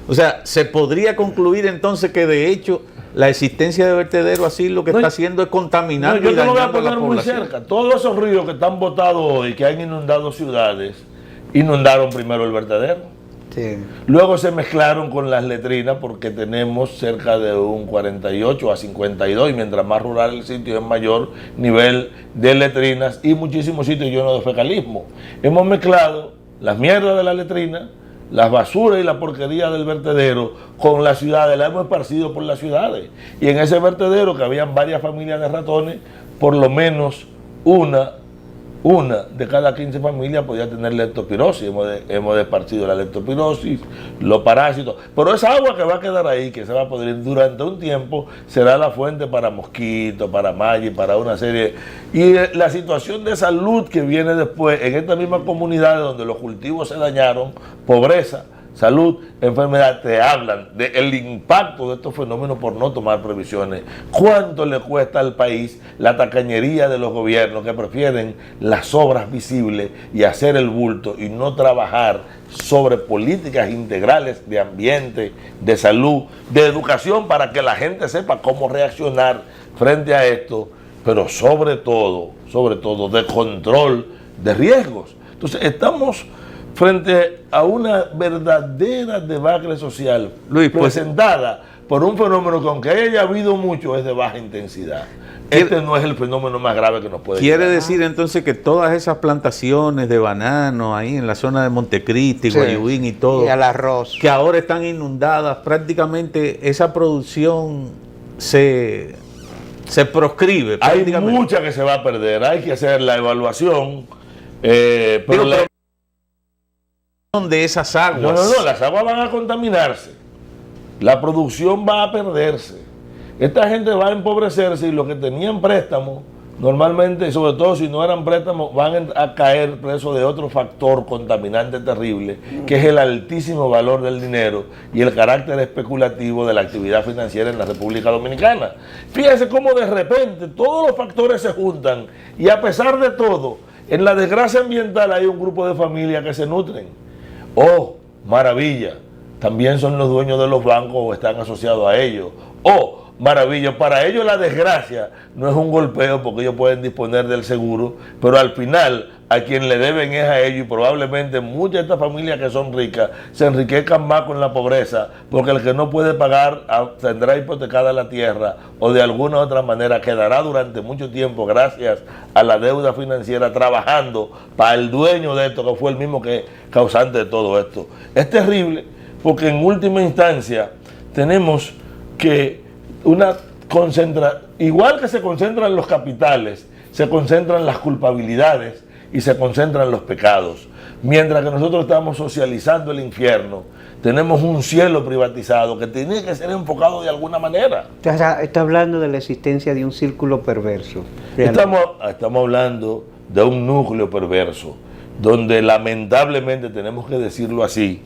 O sea, se podría concluir entonces que de hecho la existencia de vertederos así lo que está haciendo es contaminar. Yo te lo voy a poner muy cerca. Todos esos ríos que están botados hoy, que han inundado ciudades, inundaron primero el vertedero. Sí. Luego se mezclaron con las letrinas porque tenemos cerca de un 48 a 52 y mientras más rural el sitio es mayor nivel de letrinas y muchísimos sitios llenos de fecalismo. Hemos mezclado las mierdas de la letrina, las basuras y la porquería del vertedero con las ciudades, la hemos esparcido por las ciudades. Y en ese vertedero que habían varias familias de ratones, por lo menos una de cada 15 familias podía tener leptospirosis. Hemos esparcido la leptospirosis, los parásitos. Pero esa agua que va a quedar ahí, que se va a podrir durante un tiempo, será la fuente para mosquitos, para mallas, para una serie. Y la situación de salud que viene después, en esta misma comunidad donde los cultivos se dañaron, pobreza, salud, enfermedad, te hablan del impacto de estos fenómenos por no tomar previsiones. ¿Cuánto le cuesta al país la tacañería de los gobiernos que prefieren las obras visibles y hacer el bulto y no trabajar sobre políticas integrales de ambiente, de salud, de educación para que la gente sepa cómo reaccionar frente a esto, pero sobre todo de control de riesgos? Entonces estamos frente a una verdadera debacle social, Luis, presentada por un fenómeno que aunque haya habido mucho es de baja intensidad. Este no es el fenómeno más grave que nos puede llegar. Quiere decir entonces que todas esas plantaciones de banano ahí en la zona de Montecristi, Guayubín y todo, y al arroz, que ahora están inundadas, prácticamente esa producción se proscribe. Hay mucha que se va a perder, hay que hacer la evaluación, pero de esas aguas. No, las aguas van a contaminarse. La producción va a perderse. Esta gente va a empobrecerse y los que tenían préstamos, normalmente, sobre todo si no eran préstamos, van a caer presos de otro factor contaminante terrible, que es el altísimo valor del dinero y el carácter especulativo de la actividad financiera en la República Dominicana. Fíjense cómo de repente todos los factores se juntan y a pesar de todo, en la desgracia ambiental hay un grupo de familias que se nutren. Oh, maravilla, también son los dueños de los bancos o están asociados a ellos. Oh, maravilla, para ellos la desgracia no es un golpeo porque ellos pueden disponer del seguro, pero al final a quien le deben es a ellos y probablemente muchas de estas familias que son ricas se enriquezcan más con la pobreza porque el que no puede pagar tendrá hipotecada la tierra o de alguna u otra manera quedará durante mucho tiempo gracias a la deuda financiera trabajando para el dueño de esto que fue el mismo que causante de todo esto. Es terrible porque en última instancia tenemos que igual que se concentran los capitales, se concentran las culpabilidades y se concentran los pecados. Mientras que nosotros estamos socializando el infierno, tenemos un cielo privatizado que tiene que ser enfocado de alguna manera. Está hablando de la existencia de un círculo perverso. Estamos hablando de un núcleo perverso, donde lamentablemente, tenemos que decirlo así,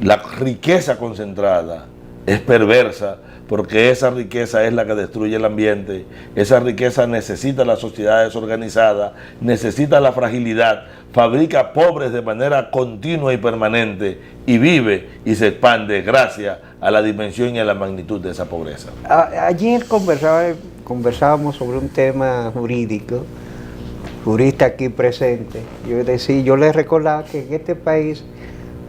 la riqueza concentrada es perversa, porque esa riqueza es la que destruye el ambiente, esa riqueza necesita la sociedad desorganizada, necesita la fragilidad, fabrica pobres de manera continua y permanente y vive y se expande gracias a la dimensión y a la magnitud de esa pobreza. Ayer conversábamos sobre un tema jurídico, jurista aquí presente. Yo les recordaba que en este país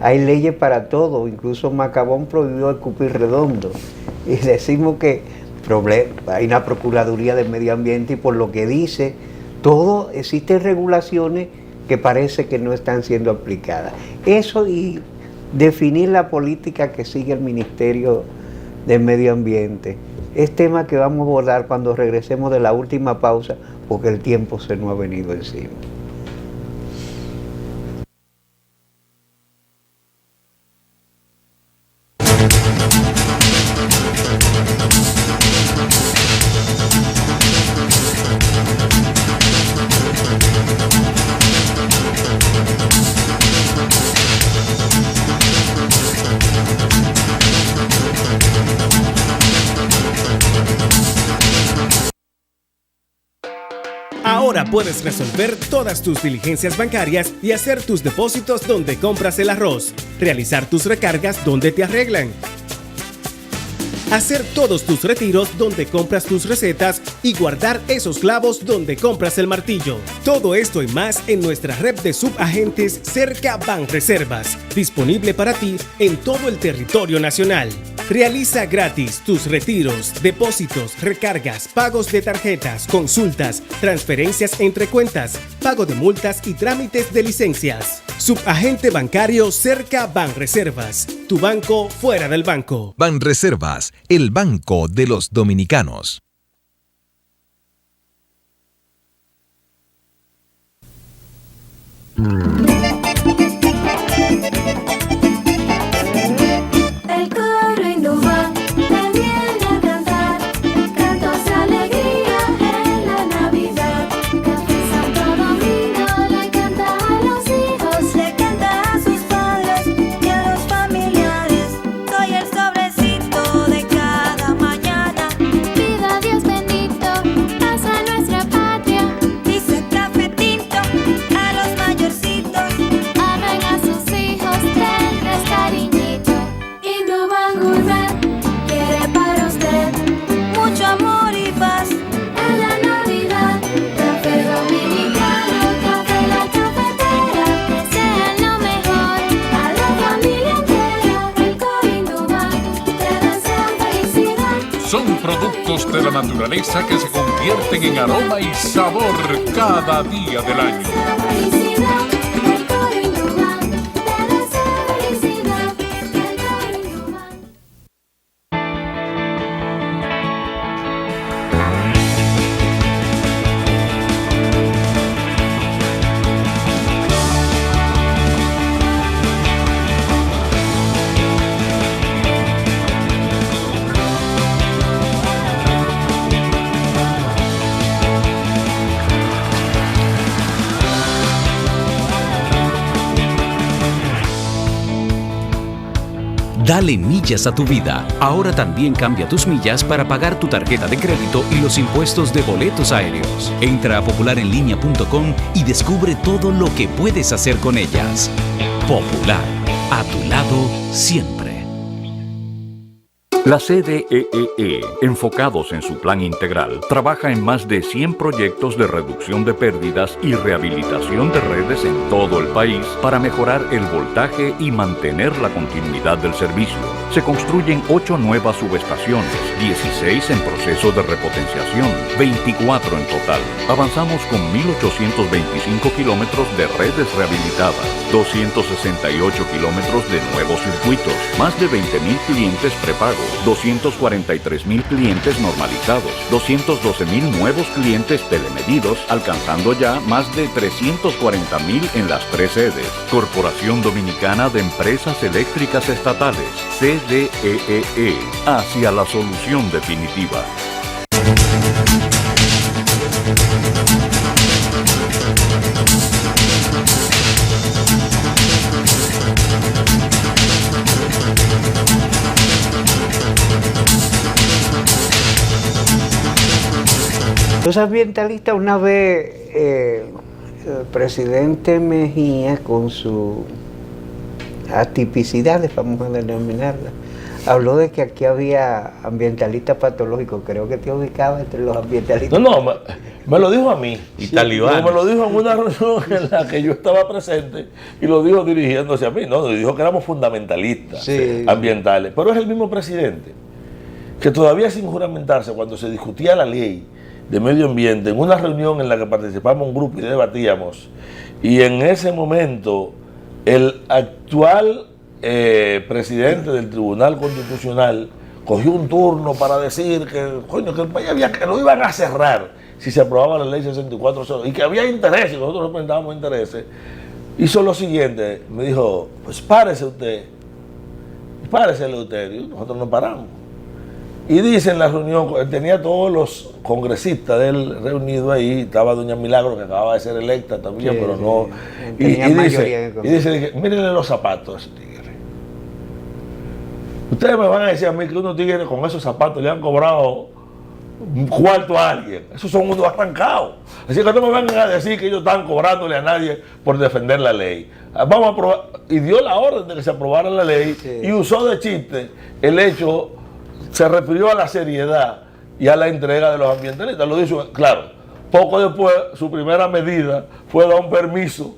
hay leyes para todo, incluso Macabón prohibió escupir redondo. Y decimos que hay una Procuraduría del Medio Ambiente y por lo que dice, todo existen regulaciones que parece que no están siendo aplicadas. Eso y definir la política que sigue el Ministerio del Medio Ambiente. Es tema que vamos a abordar cuando regresemos de la última pausa, porque el tiempo se nos ha venido encima. Ahora puedes resolver todas tus diligencias bancarias y hacer tus depósitos donde compras el arroz, realizar tus recargas donde te arreglan, hacer todos tus retiros donde compras tus recetas y guardar esos clavos donde compras el martillo. Todo esto y más en nuestra red de subagentes Cerca Banreservas, disponible para ti en todo el territorio nacional. Realiza gratis tus retiros, depósitos, recargas, pagos de tarjetas, consultas, transferencias entre cuentas, pago de multas y trámites de licencias. Subagente bancario Cerca Banreservas, tu banco fuera del banco. Banreservas, el banco de los dominicanos. El coro Indubán te viene a cantar cantos de alegría en la Navidad. Café Santo Domingo le canta a los hijos, le canta a sus padres y a los familiares. Soy el sobrecito de cada mañana. Vida Dios bendito, paz a nuestra patria. Dice Café Tinto a los mayorcitos. Amen a sus hijos, denles cariñito. Indubán Gourmet quiere para usted mucho amor y paz en la Navidad. Café dominicano, café la cafetera, desean lo mejor a la familia entera. El coro Indubán te desea felicidad. Son productos de la naturaleza que se convierten en aroma y sabor cada día del año. Felicidad, el coro Indubán te desea felicidad. El coro Indubán. Dale millas a tu vida. Ahora también cambia tus millas para pagar tu tarjeta de crédito y los impuestos de boletos aéreos. Entra a popularenlinea.com y descubre todo lo que puedes hacer con ellas. Popular, a tu lado siempre. La CDEE, enfocados en su plan integral, trabaja en más de 100 proyectos de reducción de pérdidas y rehabilitación de redes en todo el país para mejorar el voltaje y mantener la continuidad del servicio. Se construyen 8 nuevas subestaciones, 16 en proceso de repotenciación, 24 en total. Avanzamos con 1.825 kilómetros de redes rehabilitadas, 268 kilómetros de nuevos circuitos, más de 20.000 clientes prepago, 243.000 clientes normalizados, 212.000 nuevos clientes telemedidos, alcanzando ya más de 340.000 en las 3 sedes. Corporación Dominicana de Empresas Eléctricas Estatales, CDEE, hacia la solución definitiva. Los ambientalistas, una vez el presidente Mejía, con su atipicidades, vamos a denominarla, habló de que aquí había ambientalistas patológicos. Creo que te ubicaba entre los ambientalistas. No, me lo dijo a mí. Y talibanes. Me lo dijo en una reunión en la que yo estaba presente y lo dijo dirigiéndose a mí. No, dijo que éramos fundamentalistas ambientales. Pero es el mismo presidente que todavía sin juramentarse, cuando se discutía la ley de medio ambiente, en una reunión en la que participamos un grupo y debatíamos, y en ese momento el actual presidente del Tribunal Constitucional cogió un turno para decir que, coño, que el país que lo iban a cerrar si se aprobaba la ley 64 y que había intereses, y nosotros representábamos intereses, hizo lo siguiente, me dijo, pues párese usted, y nosotros nos paramos. Y dice en la reunión, tenía todos los congresistas de él reunidos ahí, estaba doña Milagro que acababa de ser electa también, sí, pero no. Y dice, mírenle los zapatos a ese tigre. Ustedes me van a decir a mí que unos tigres con esos zapatos le han cobrado un cuarto a alguien. Esos son unos arrancados. Así que no me van a decir que ellos están cobrándole a nadie por defender la ley. Vamos a aprobar. Y dio la orden de que se aprobara la ley, sí, y usó de chiste el hecho. Se refirió a la seriedad y a la entrega de los ambientalistas. Lo dijo, claro, poco después su primera medida fue dar un permiso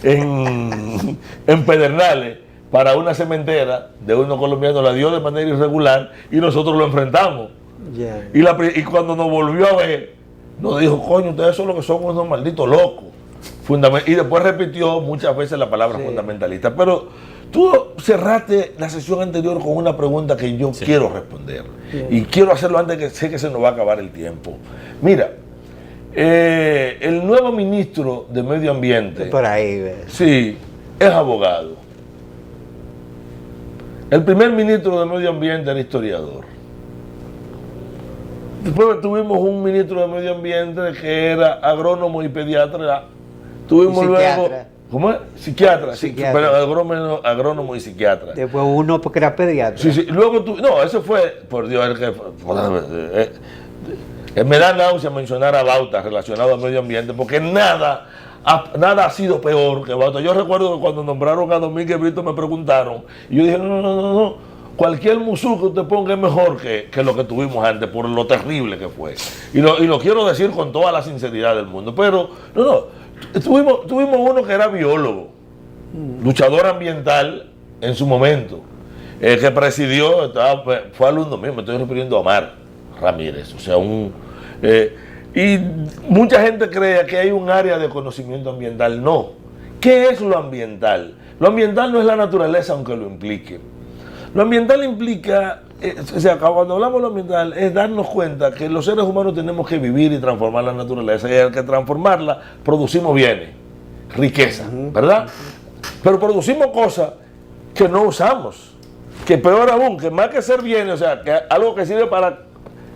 en Pedernales para una cementera de unos colombianos, la dio de manera irregular y nosotros lo enfrentamos. Yeah. Y cuando nos volvió a ver, nos dijo, coño, ustedes son los que son unos malditos locos. Y después repitió muchas veces la palabra, sí, fundamentalista. Pero tú cerraste la sesión anterior con una pregunta que yo, sí, quiero responder. Sí. Y quiero hacerlo antes que sé que se nos va a acabar el tiempo. Mira, el nuevo ministro de Medio Ambiente, por ahí, ¿ves? Sí, es abogado. El primer ministro de Medio Ambiente era historiador. Después tuvimos un ministro de Medio Ambiente que era agrónomo y pediatra. Tuvimos luego... ¿Cómo es? Psiquiatra. Pero agrónomo y psiquiatra. Después uno porque era pediatra. Sí, sí. Luego no, ese fue, por Dios, el que me da náusea mencionar a Bauta relacionado al medio ambiente, porque nada ha sido peor que Bauta. Yo recuerdo que cuando nombraron a Domínguez Brito me preguntaron, y yo dije, no, cualquier musú que usted ponga es mejor que lo que tuvimos antes, por lo terrible que fue. Y lo quiero decir con toda la sinceridad del mundo. Pero, tuvimos uno que era biólogo, luchador ambiental en su momento, que presidió, fue alumno mío, me estoy refiriendo a Omar Ramírez, o sea, y mucha gente cree que hay un área de conocimiento ambiental. No. ¿Qué es lo ambiental? Lo ambiental no es la naturaleza, aunque lo implique. Lo ambiental implica, o sea, cuando hablamos de lo ambiental, es darnos cuenta que los seres humanos tenemos que vivir y transformar la naturaleza, y al que transformarla, producimos bienes, riqueza, ¿verdad? Pero producimos cosas que no usamos, que peor aún, que más que ser bienes, o sea, que algo que sirve para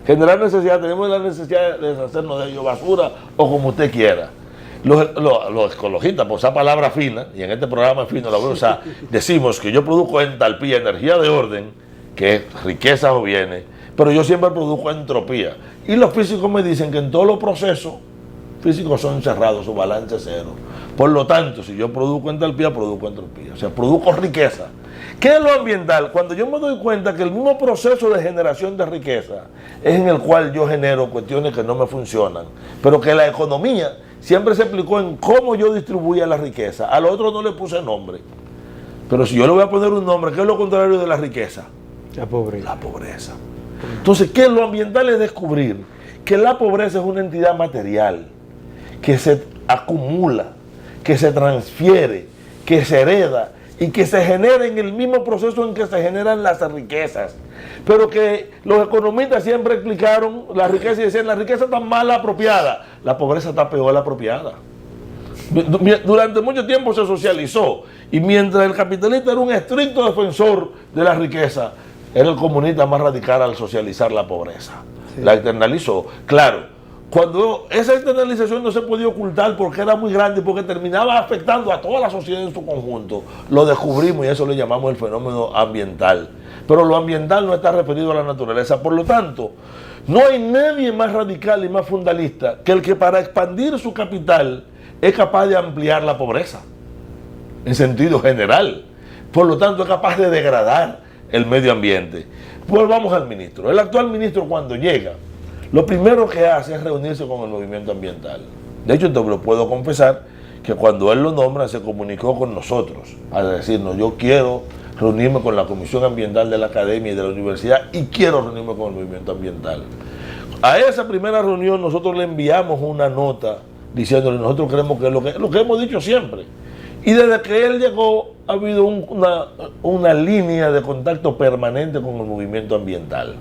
generar necesidad, tenemos la necesidad de deshacernos de ello, basura o como usted quiera. Los ecologistas, por esa palabra fina, y en este programa fino la voy a usar, decimos que yo produzco entalpía, energía de orden, que es riqueza o bienes, pero yo siempre produzco entropía. Y los físicos me dicen que en todos los procesos físicos son cerrados, su balance es cero. Por lo tanto, si yo produzco entalpía, produzco entropía, o sea, produzco riqueza. ¿Qué es lo ambiental? Cuando yo me doy cuenta que el mismo proceso de generación de riqueza es en el cual yo genero cuestiones que no me funcionan, pero que la economía siempre se aplicó en cómo yo distribuía la riqueza. A lo otro no le puse nombre. Pero si yo le voy a poner un nombre, ¿qué es lo contrario de la riqueza? La pobreza. La pobreza. Entonces, ¿qué es lo ambiental? Es descubrir que la pobreza es una entidad material, que se acumula, que se transfiere, que se hereda y que se genera en el mismo proceso en que se generan las riquezas. Pero que los economistas siempre explicaron la riqueza y decían, la riqueza está mal apropiada, la pobreza está peor apropiada. Durante mucho tiempo se socializó, y mientras el capitalista era un estricto defensor de la riqueza, era el comunista más radical al socializar la pobreza. Sí. La externalizó. Claro, cuando esa externalización no se podía ocultar porque era muy grande, porque terminaba afectando a toda la sociedad en su conjunto, lo descubrimos y eso le llamamos el fenómeno ambiental. Pero lo ambiental no está referido a la naturaleza. Por lo tanto, no hay nadie más radical y más fundalista que el que para expandir su capital es capaz de ampliar la pobreza, en sentido general. Por lo tanto, es capaz de degradar el medio ambiente. Volvamos al ministro. El actual ministro, cuando llega, lo primero que hace es reunirse con el movimiento ambiental. De hecho, te lo puedo confesar que cuando él lo nombra, se comunicó con nosotros a decirnos, yo quiero reunirme con la Comisión Ambiental de la Academia y de la Universidad y quiero reunirme con el movimiento ambiental. A esa primera reunión nosotros le enviamos una nota diciéndole, nosotros creemos que es lo que hemos dicho siempre. Y desde que él llegó, ha habido una línea de contacto permanente con el movimiento ambiental.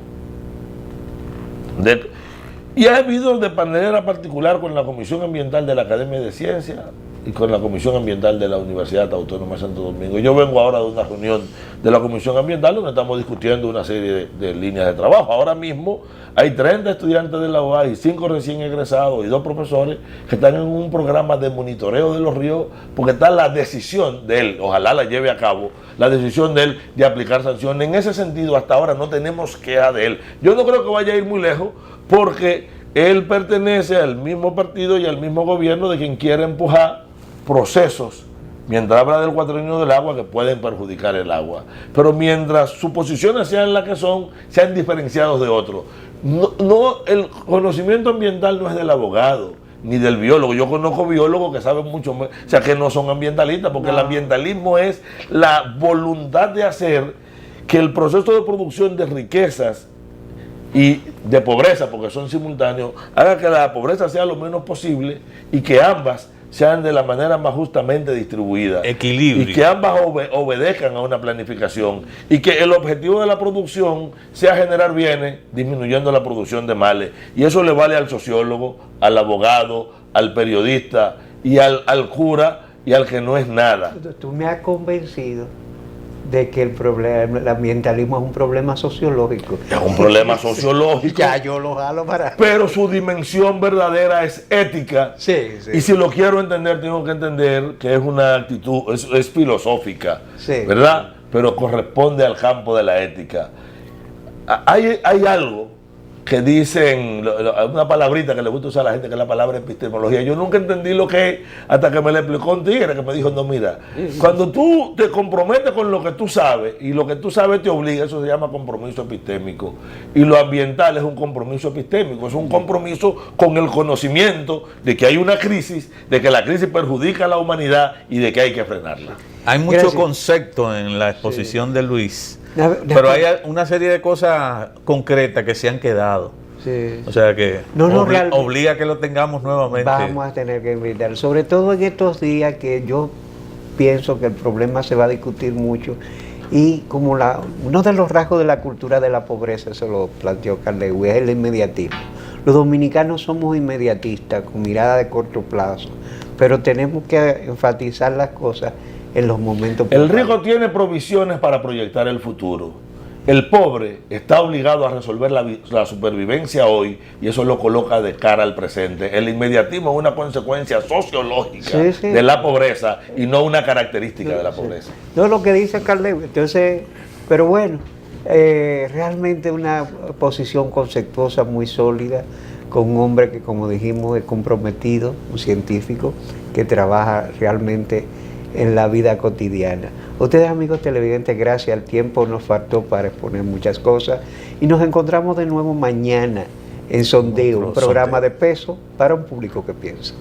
Y ha habido de manera particular con la Comisión Ambiental de la Academia de Ciencias y con la Comisión Ambiental de la Universidad Autónoma de Santo Domingo. Yo vengo ahora de una reunión de la Comisión Ambiental donde estamos discutiendo una serie de líneas de trabajo. Ahora mismo hay 30 estudiantes de la UAS y 5 recién egresados y 2 profesores que están en un programa de monitoreo de los ríos, porque está la decisión de él, ojalá la lleve a cabo, la decisión de él de aplicar sanciones. En ese sentido, hasta ahora no tenemos queja de él. Yo no creo que vaya a ir muy lejos, porque él pertenece al mismo partido y al mismo gobierno de quien quiere empujar procesos, mientras habla del cuatrienio del agua, que pueden perjudicar el agua. Pero mientras sus posiciones sean las que son, sean diferenciados de otros. El conocimiento ambiental no es del abogado ni del biólogo. Yo conozco biólogos que saben mucho más, o sea, que no son ambientalistas, porque el ambientalismo es la voluntad de hacer que el proceso de producción de riquezas y de pobreza, porque son simultáneos, haga que la pobreza sea lo menos posible y que ambas sean de la manera más justamente distribuidas. Equilibrio. Y que ambas obedezcan a una planificación. Y que el objetivo de la producción sea generar bienes, disminuyendo la producción de males. Y eso le vale al sociólogo, al abogado, al periodista y al cura y al que no es nada. Tú me has convencido de que el ambientalismo es un problema sociológico. Es un problema sociológico. Ya yo lo jalo para... Pero su dimensión verdadera es ética. Sí, sí. Y si lo quiero entender, tengo que entender que es una actitud, es filosófica, sí, ¿verdad? Pero corresponde al campo de la ética. Hay algo que dicen, una palabrita que le gusta usar a la gente, que es la palabra epistemología. Yo nunca entendí lo que es hasta que me lo explicó un tigre que me dijo, no, mira, cuando tú te comprometes con lo que tú sabes y lo que tú sabes te obliga, eso se llama compromiso epistémico. Y lo ambiental es un compromiso epistémico, es un compromiso con el conocimiento de que hay una crisis, de que la crisis perjudica a la humanidad y de que hay que frenarla. Hay mucho concepto en la exposición de Luis, pero hay una serie de cosas concretas que se han quedado. Sí. O sea que obliga a que lo tengamos nuevamente. Vamos a tener que invitar, sobre todo en estos días que yo pienso que el problema se va a discutir mucho. Y como uno de los rasgos de la cultura de la pobreza, eso lo planteó Carlewi, es el inmediatismo. Los dominicanos somos inmediatistas, con mirada de corto plazo, pero tenemos que enfatizar las cosas en los momentos. El rico tiene provisiones para proyectar el futuro. El pobre está obligado a resolver la supervivencia hoy y eso lo coloca de cara al presente. El inmediatismo es una consecuencia sociológica de la pobreza y no una característica de la pobreza. No, lo que dice Carlewi. Entonces, pero bueno, realmente una posición conceptuosa muy sólida, con un hombre que, como dijimos, es comprometido, un científico que trabaja realmente en la vida cotidiana. Ustedes, amigos televidentes, gracias al tiempo nos faltó para exponer muchas cosas y nos encontramos de nuevo mañana en Sondeo, un programa de peso para un público que piensa.